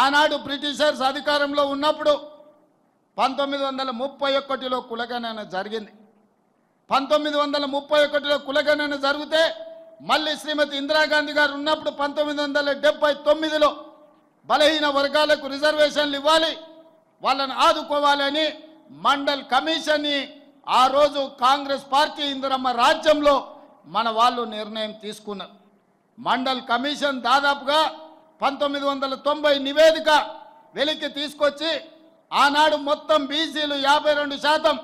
ఆనాడు బ్రిటిషర్స్ అధికారంలో ఉన్నప్పుడు 1931లో కులగణన జరిగింది. 1931లో కులగణన జరిగితే మళ్ళీ శ్రీమతి ఇందిరాగాంధీ గారు ఉన్నప్పుడు 1979లో బలహీన వర్గాలకు రిజర్వేషన్లు ఇవ్వాలి, వాళ్ళని ఆదుకోవాలని మండల్ కమిషన్ని ఆ రోజు కాంగ్రెస్ పార్టీ ఇందిరమ్మ రాజ్యంలో మన వాళ్ళు నిర్ణయం తీసుకున్నారు. మండల్ కమిషన్ దాదాపుగా 1990 నివేదిక వెలికి తీసుకొచ్చి ఆనాడు మొత్తం బీసీలు 52%,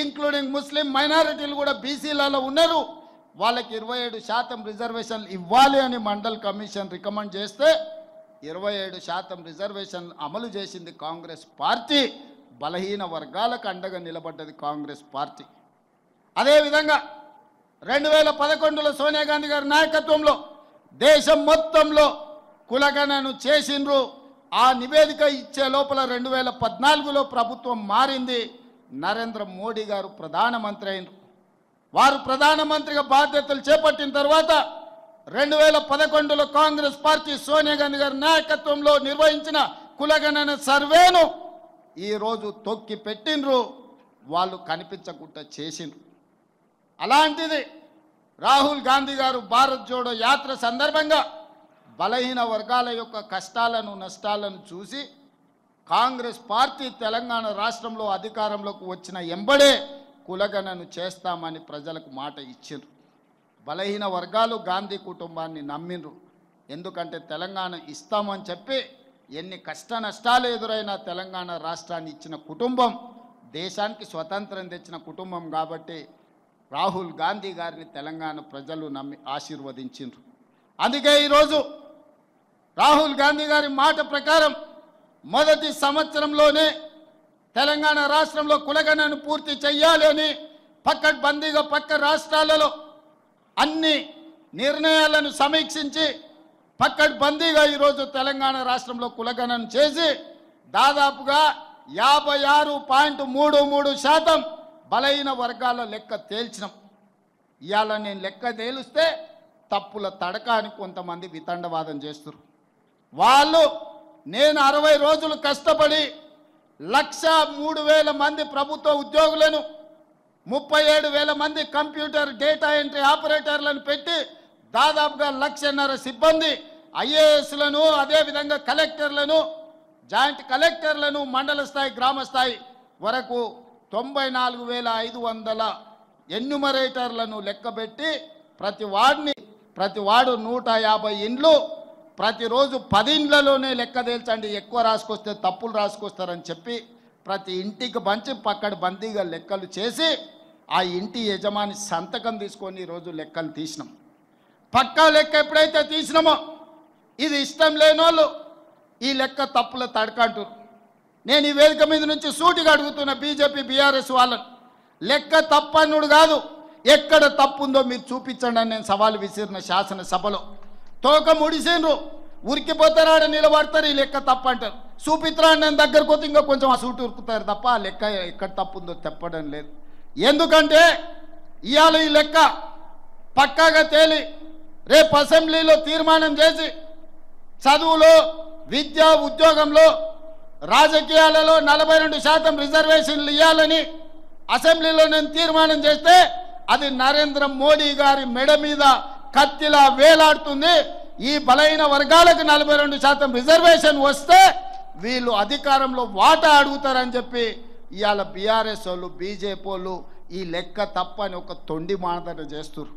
ఇంక్లూడింగ్ ముస్లిం మైనారిటీలు కూడా బీసీలలో ఉన్నారు, వాళ్ళకి 27% రిజర్వేషన్లు ఇవ్వాలి అని మండల్ కమిషన్ రికమెండ్ చేస్తే 27% రిజర్వేషన్లు అమలు చేసింది కాంగ్రెస్ పార్టీ. బలహీన వర్గాలకు అండగా నిలబడ్డది కాంగ్రెస్ పార్టీ. అదేవిధంగా 2011లో సోనియా గాంధీ గారి నాయకత్వంలో దేశం మొత్తంలో కులగణను చేసిండ్రు. ఆ నివేదిక ఇచ్చే లోపల 2014లో ప్రభుత్వం మారింది. నరేంద్ర మోడీ గారు ప్రధానమంత్రి అయినారు. వారు ప్రధానమంత్రిగా బాధ్యతలు చేపట్టిన తర్వాత 2011లో కాంగ్రెస్ పార్టీ సోనియా గాంధీ గారి నాయకత్వంలో నిర్వహించిన కులగణన సర్వేను ఈరోజు తొక్కి పెట్టిండ్రు, వాళ్ళు కనిపించకుండా చేసిండ్రు. అలాంటిది రాహుల్ గాంధీ గారు భారత్ జోడో యాత్ర సందర్భంగా బలహీన వర్గాల యొక్క కష్టాలను నష్టాలను చూసి కాంగ్రెస్ పార్టీ తెలంగాణ రాష్ట్రంలో అధికారంలోకి వచ్చిన ఎంబడే కులగణను చేస్తామని ప్రజలకు మాట ఇచ్చిండ్రు. బలహీన వర్గాలు గాంధీ కుటుంబాన్ని నమ్మిండ్రు. ఎందుకంటే తెలంగాణ ఇస్తామని చెప్పి ఎన్ని కష్ట నష్టాలు ఎదురైనా తెలంగాణ రాష్ట్రాన్ని ఇచ్చిన కుటుంబం, దేశానికి స్వతంత్రం తెచ్చిన కుటుంబం కాబట్టి రాహుల్ గాంధీ గారిని తెలంగాణ ప్రజలు నమ్మి ఆశీర్వదించిండ్రు. అందుకే ఈరోజు రాహుల్ గాంధీ గారి మాట ప్రకారం మొదటి సంవత్సరంలోనే తెలంగాణ రాష్ట్రంలో కులగణను పూర్తి చేయాలి అని పక్కడ్బందీగా పక్క రాష్ట్రాలలో అన్ని నిర్ణయాలను సమీక్షించి పక్కడ్బందీగా ఈరోజు తెలంగాణ రాష్ట్రంలో కులగణన చేసి దాదాపుగా 56.33% బలహీన వర్గాల లెక్క తేల్చినాం. ఇవాళ నేను లెక్క తేలిస్తే తప్పుల తడక అని కొంతమంది వితండవాదం చేస్తున్నారు. వాళ్ళు నేను 60 రోజులు కష్టపడి 103,000 మంది ప్రభుత్వ ఉద్యోగులను 37,000 మంది కంప్యూటర్ డేటా ఎంట్రీ ఆపరేటర్లను పెట్టి దాదాపుగా 1,50,000 సిబ్బంది ఐఏఎస్లను, అదేవిధంగా కలెక్టర్లను, జాయింట్ కలెక్టర్లను, మండల స్థాయి గ్రామ స్థాయి వరకు 94,500 ఎన్యూమరేటర్లను లెక్కబెట్టి ప్రతి వాడు 150 ఇండ్లు ప్రతిరోజు 10 ఇండ్లలోనే లెక్క తేల్చండి, ఎక్కువ రాసుకొస్తే తప్పులు రాసుకొస్తారని చెప్పి ప్రతి ఇంటికి పంచి పక్కడ్బందీగా లెక్కలు చేసి ఆ ఇంటి యజమాని సంతకం తీసుకొని ఈరోజు లెక్కలు తీసినాం. పక్కా లెక్క ఎప్పుడైతే తీసినామో ఇది ఇష్టం లేని వాళ్ళు ఈ లెక్క తప్పుల తడకంటారు. నేను ఈ వేదిక మీద నుంచి సూటిగా అడుగుతున్న బీజేపీ బీఆర్ఎస్ వాళ్ళని, లెక్క తప్పన్నుడు కాదు, ఎక్కడ తప్పుందో మీరు చూపించండి అని నేను సవాలు విసిరిన శాసనసభలో. తోక ముడిసిండ్రు, ఉరికిపోతారాడ నిలబడతారు, ఈ లెక్క తప్పంటారు. చూపిత్రా నేను దగ్గరకు పోతే ఇంకా కొంచెం ఆ సూటి ఉరుకుతారు తప్ప ఆ లెక్క ఎక్కడ తప్పుందో చెప్పడం లేదు. ఎందుకంటే ఇవాళ ఈ లెక్క పక్కాగా తేలి రేపు అసెంబ్లీలో తీర్మానం చేసి చదువులో, విద్య, ఉద్యోగంలో, రాజకీయాలలో 42% రిజర్వేషన్లు ఇవ్వాలని అసెంబ్లీలో నేను తీర్మానం చేస్తే అది నరేంద్ర మోడీ గారి మెడ మీద కత్తిలా వేలాడుతుంది. ఈ బలహీన వర్గాలకు 42% రిజర్వేషన్ వస్తే వీళ్ళు అధికారంలో వాటా అడుగుతారని చెప్పి ఇవాళ బీఆర్ఎస్ వాళ్ళు, బీజేపీ వాళ్ళు ఈ లెక్క తప్పని ఒక తొండి మాటలు చేస్తున్నారు.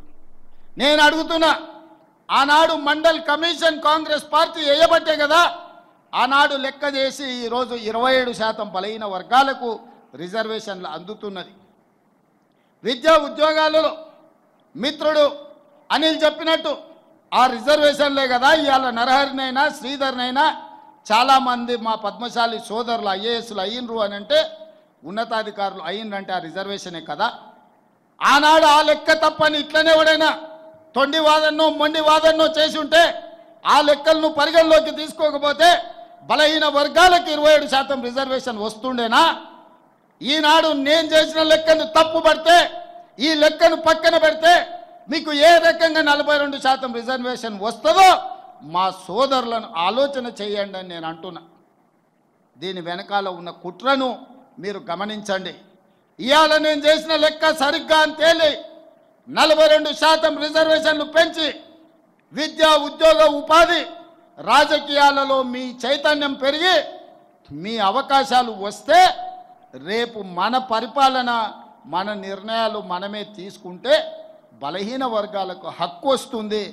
నేను అడుగుతున్నా, ఆనాడు మండల్ కమిషన్ కాంగ్రెస్ పార్టీ వేయబట్టే కదా ఆనాడు లెక్క చేసి ఈరోజు 27% బలహీన వర్గాలకు రిజర్వేషన్లు అందుతున్నది. విద్యా ఉద్యోగాలలో మిత్రుడు అనిల్ చెప్పినట్టు ఆ రిజర్వేషన్లే కదా ఇవాళ నరహరినైనా శ్రీధర్నైనా చాలామంది మా పద్మశాలి సోదరులు ఐఏఎస్లు అయ్యిండ్రు అని అంటే, ఉన్నతాధికారులు అయ్యిండ్రంటే ఆ రిజర్వేషనే కదా. ఆనాడు ఆ లెక్క తప్పని ఇట్లనే ఎవడైనా తొండి వాదన్నో మొండి వాదన్నో చేసి ఉంటే ఆ లెక్కలను పరిగణలోకి తీసుకోకపోతే బలహీన వర్గాలకు 27% రిజర్వేషన్ వస్తుండేనా? ఈనాడు నేను చేసిన లెక్కను తప్పు పడితే ఈ లెక్కను పక్కన పెడితే మీకు ఏ రకంగా 42% రిజర్వేషన్ వస్తుందో మా సోదరులను ఆలోచన చేయండి అని నేను అంటున్నా. దీని వెనకాల ఉన్న కుట్రను మీరు గమనించండి. ఇవాళ నేను చేసిన లెక్క సరిగ్గా అని తేలి 42% రిజర్వేషన్లు పెంచి విద్య, ఉద్యోగ, ఉపాధి, రాజకీయాలలో మీ చైతన్యం పెరిగి మీ అవకాశాలు వస్తే రేపు మన పరిపాలన, మన నిర్ణయాలు మనమే తీసుకుంటే బలహీన వర్గాలకు హక్కు వస్తుంది.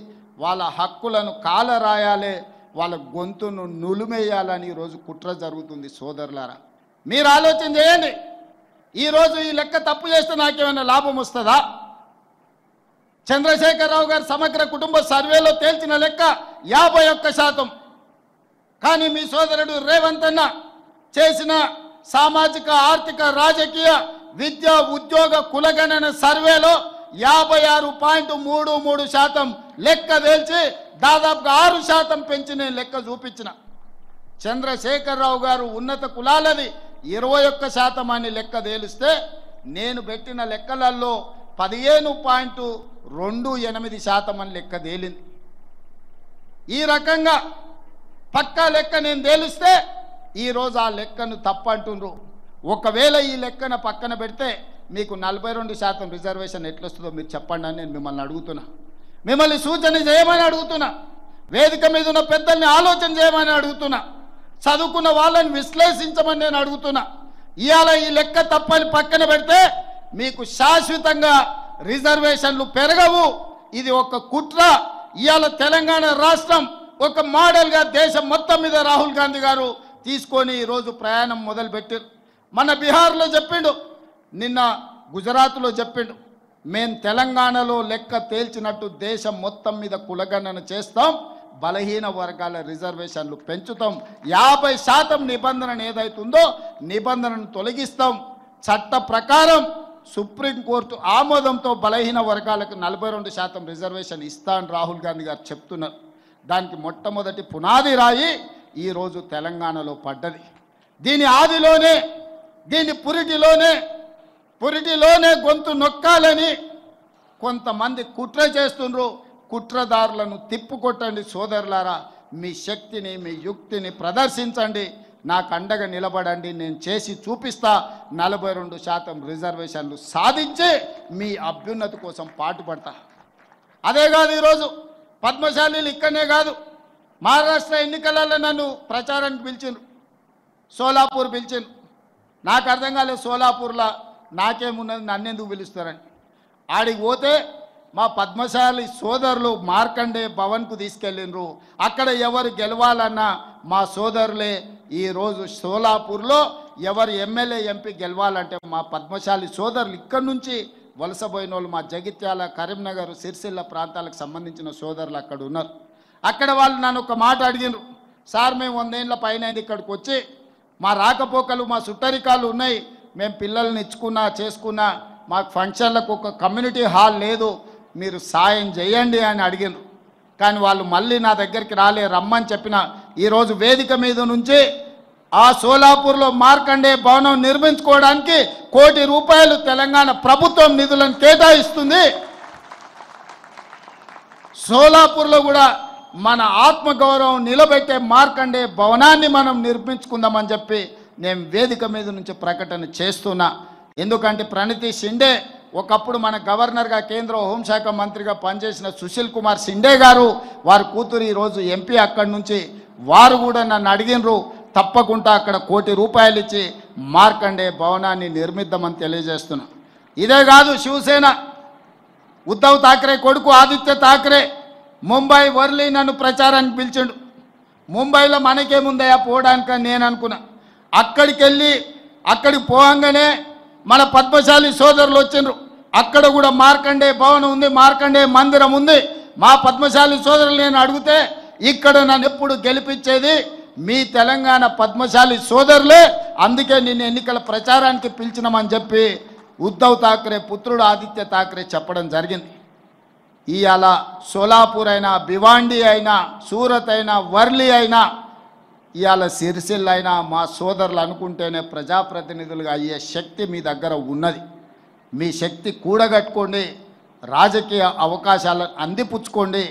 వాళ్ళ హక్కులను కాలరాయాలి, వాళ్ళ గొంతును నులిమేయాలని ఈరోజు కుట్ర జరుగుతుంది. సోదరులారా, మీరు ఆలోచన చేయండి. ఈరోజు ఈ లెక్క తప్పు చేస్తే నాకేమైనా లాభం వస్తుందా? చంద్రశేఖరరావు గారు సమగ్ర కుటుంబ సర్వేలో తేల్చిన లెక్క 51%. కానీ మీ సోదరుడు రేవంత్ అన్న చేసిన సామాజిక, ఆర్థిక, రాజకీయ, విద్య, ఉద్యోగ, కులగణన సర్వేలో 56.33% లెక్క తేల్చి దాదాపుగా 6% పెంచి నేను లెక్క చూపించిన. చంద్రశేఖరరావు గారు ఉన్నత కులాలది 21% అని లెక్క తేలిస్తే నేను పెట్టిన లెక్కలలో 15.28% అని లెక్క తేలింది. ఈ రకంగా పక్కా లెక్క నేను తేలిస్తే ఈరోజు ఆ లెక్కను తప్పంటుండ్రు. ఒకవేళ ఈ లెక్కన పక్కన పెడితే మీకు 42% రిజర్వేషన్ ఎట్లొస్తుందో మీరు చెప్పండి అని నేను మిమ్మల్ని అడుగుతున్నా. మిమ్మల్ని సూచన చేయమని అడుగుతున్నా. వేదిక మీద ఉన్న పెద్దల్ని ఆలోచన చేయమని అడుగుతున్నా. చదువుకున్న వాళ్ళని విశ్లేషించమని నేను అడుగుతున్నా. ఇవాళ ఈ లెక్క తప్పని పక్కన పెడితే మీకు శాశ్వతంగా రిజర్వేషన్లు పెరగవు. ఇది ఒక కుట్ర. ఇవాళ తెలంగాణ రాష్ట్రం ఒక మోడల్గా దేశం మొత్తం మీద రాహుల్ గాంధీ గారు తీసుకొని ఈరోజు ప్రయాణం మొదలుపెట్టారు. మన బీహార్లో చెప్పిండు, నిన్న గుజరాత్లో చెప్పిండు, మేము తెలంగాణలో లెక్క తేల్చినట్టు దేశం మొత్తం మీద కులగణన చేస్తాం, బలహీన వర్గాల రిజర్వేషన్లు పెంచుతాం, 50% నిబంధన ఏదైతుందో నిబంధనను తొలగిస్తాం, చట్ట ప్రకారం సుప్రీంకోర్టు ఆమోదంతో బలహీన వర్గాలకు 42% రిజర్వేషన్ ఇస్తా అని రాహుల్ గాంధీ గారు చెప్తున్నారు. దానికి మొట్టమొదటి పునాది రాయి ఈరోజు తెలంగాణలో పడ్డది. దీని ఆదిలోనే, దీని పురిటిలోనే గొంతు నొక్కాలని కొంతమంది కుట్ర చేస్తుండ్రు. కుట్రదారులను తిప్పుకొట్టండి సోదరులారా. మీ శక్తిని, మీ యుక్తిని ప్రదర్శించండి, నాకు అండగా నిలబడండి. నేను చేసి చూపిస్తా. 42% రిజర్వేషన్లు సాధించి మీ అభ్యున్నతి కోసం పాటుపడతా. అదే కాదు, ఈరోజు పద్మశాలీలు ఇక్కడనే కాదు, మహారాష్ట్ర ఎన్నికలలో నన్ను ప్రచారానికి పిలిచిండ్రు, సోలాపూర్ పిలిచిండ్రు. నాకు అర్థం కాలేదు, సోలాపూర్లో నాకేమున్నది, నన్నెందుకు పిలుస్తారని. ఆడికి పోతే మా పద్మశాలి సోదరులు మార్కండే భవన్కు తీసుకెళ్ళిండ్రు. అక్కడ ఎవరు గెలవాలన్నా మా సోదరులే. ఈరోజు సోలాపూర్లో ఎవరు ఎమ్మెల్యే, ఎంపీ గెలవాలంటే మా పద్మశాలి సోదరులు ఇక్కడి నుంచి వలసపోయిన వాళ్ళు, మా జగిత్యాల, కరీంనగర్, సిరిసిల్ల ప్రాంతాలకు సంబంధించిన సోదరులు అక్కడ ఉన్నారు. అక్కడ వాళ్ళు నన్ను ఒక మాట అడిగినారు, సార్ మేము 100 ఏళ్ళ పైన ఇక్కడికి వచ్చి మా రాకపోకలు, మా సుట్టరికాలు ఉన్నాయి, మేము పిల్లల్ని ఇచ్చుకున్నా చేసుకున్నా, మాకు ఫంక్షన్లకు ఒక కమ్యూనిటీ హాల్ లేదు, మీరు సాయం చేయండి అని అడిగినారు. కానీ వాళ్ళు మళ్ళీ నా దగ్గరికి రాలే, రమ్మని చెప్పిన. ఈరోజు వేదిక మీద నుంచి ఆ సోలాపూర్లో మార్కండే భవనం నిర్మించుకోవడానికి ₹1 కోటి తెలంగాణ ప్రభుత్వం నిధులను కేటాయిస్తుంది. సోలాపూర్లో కూడా మన ఆత్మగౌరవం నిలబెట్టే మార్కండే భవనాన్ని మనం నిర్మించుకుందామని చెప్పి నేను వేదిక మీద నుంచి ప్రకటన చేస్తున్నా. ఎందుకంటే ప్రణితి షిండే ఒకప్పుడు మన గవర్నర్గా, కేంద్ర హోంశాఖ మంత్రిగా పనిచేసిన సుశీల్ కుమార్ షిండే గారు, వారి కూతురు ఈరోజు ఎంపీ అక్కడి నుంచి, వారు కూడా నన్ను అడిగినరు, తప్పకుండా అక్కడ ₹1 కోటి ఇచ్చి మార్కండే భవనాన్ని నిర్మిద్దామని తెలియజేస్తున్నా. ఇదే కాదు, శివసేన ఉద్ధవ్ ఠాక్రే కొడుకు ఆదిత్య ఠాక్రే ముంబై, వర్లీ నన్ను ప్రచారానికి పిలిచిండు. ముంబైలో మనకేముందయా పోవడానికని నేను అనుకున్నా. అక్కడికి పోగానే మన పద్మశాలి సోదరులు వచ్చిండ్రు. అక్కడ కూడా మార్కండే భవనం ఉంది, మార్కండే మందిరం ఉంది. మా పద్మశాలి సోదరులు నేను అడిగితే, ఇక్కడ నన్ను ఎప్పుడు గెలిపించేది మీ తెలంగాణ పద్మశాలి సోదరులే, అందుకే నిన్ను ఎన్నికల ప్రచారానికి పిలిచినామని చెప్పి ఉద్ధవ్ ఠాక్రే పుత్రుడు ఆదిత్య ఠాక్రే చెప్పడం జరిగింది. ఇవాళ సోలాపూర్ అయినా, భివాండి అయినా, సూరత్ అయినా, వర్లీ అయినా, ఇవాళ సిరిసిల్ల అయినా మా సోదరులు అనుకుంటేనే ప్రజాప్రతినిధులుగా అయ్యే శక్తి మీ దగ్గర ఉన్నది. మీ శక్తి కూడగట్టుకోండి, రాజకీయ అవకాశాలను అందిపుచ్చుకోండి.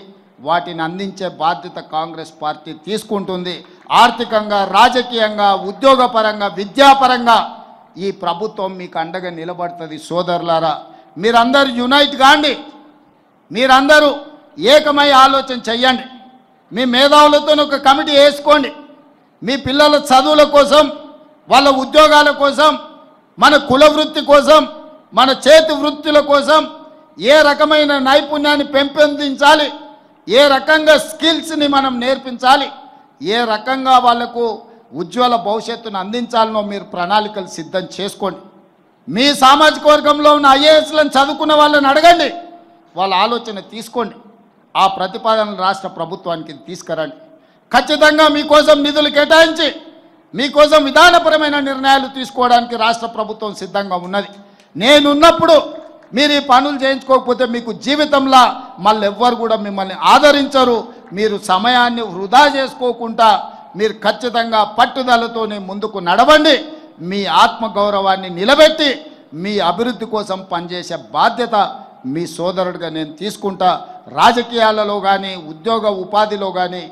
వాటిని అందించే బాధ్యత కాంగ్రెస్ పార్టీ తీసుకుంటుంది. ఆర్థికంగా, రాజకీయంగా, ఉద్యోగపరంగా, విద్యాపరంగా ఈ ప్రభుత్వం మీకు అండగా నిలబడుతుంది. సోదరులారా, మీరందరూ యునైట్ కాండి, మీరందరూ ఏకమై ఆలోచన చెయ్యండి. మీ మేధావులతో ఒక కమిటీ వేసుకోండి. మీ పిల్లల చదువుల కోసం, వాళ్ళ ఉద్యోగాల కోసం, మన కుల వృత్తి కోసం, మన చేతి వృత్తుల కోసం ఏ రకమైన నైపుణ్యాన్ని పెంపొందించాలి, ఏ రకంగా స్కిల్స్ని మనం నేర్పించాలి, ఏ రకంగా వాళ్లకు ఉజ్వల భవిష్యత్తును అందించాలనో మీరు ప్రణాళికలు సిద్ధం చేసుకోండి. మీ సామాజిక వర్గంలో ఉన్న ఐఏఎస్లను చదువుకున్న వాళ్ళని అడగండి, వాళ్ళ ఆలోచన తీసుకోండి. ఆ ప్రతిపాదనలు రాష్ట్ర ప్రభుత్వానికి తీసుకురండి. ఖచ్చితంగా మీకోసం నిధులు కేటాయించి మీకోసం విధానపరమైన నిర్ణయాలు తీసుకోవడానికి రాష్ట్ర ప్రభుత్వం సిద్ధంగా ఉన్నది. నేనున్నప్పుడు మీరు ఈ పనులు చేయించుకోకపోతే మీకు జీవితంలో మళ్ళీ ఎవ్వరు కూడా మిమ్మల్ని ఆదరించరు. మీరు సమయాన్ని వృధా చేసుకోకుండా మీరు ఖచ్చితంగా పట్టుదలతోనే ముందుకు నడవండి. మీ ఆత్మగౌరవాన్ని నిలబెట్టి మీ అభివృద్ధి కోసం పనిచేసే బాధ్యత మీ సోదరుడిగా నేను తీసుకుంటా. రాజకీయాలలో కానీ, ఉద్యోగ ఉపాధిలో కానీ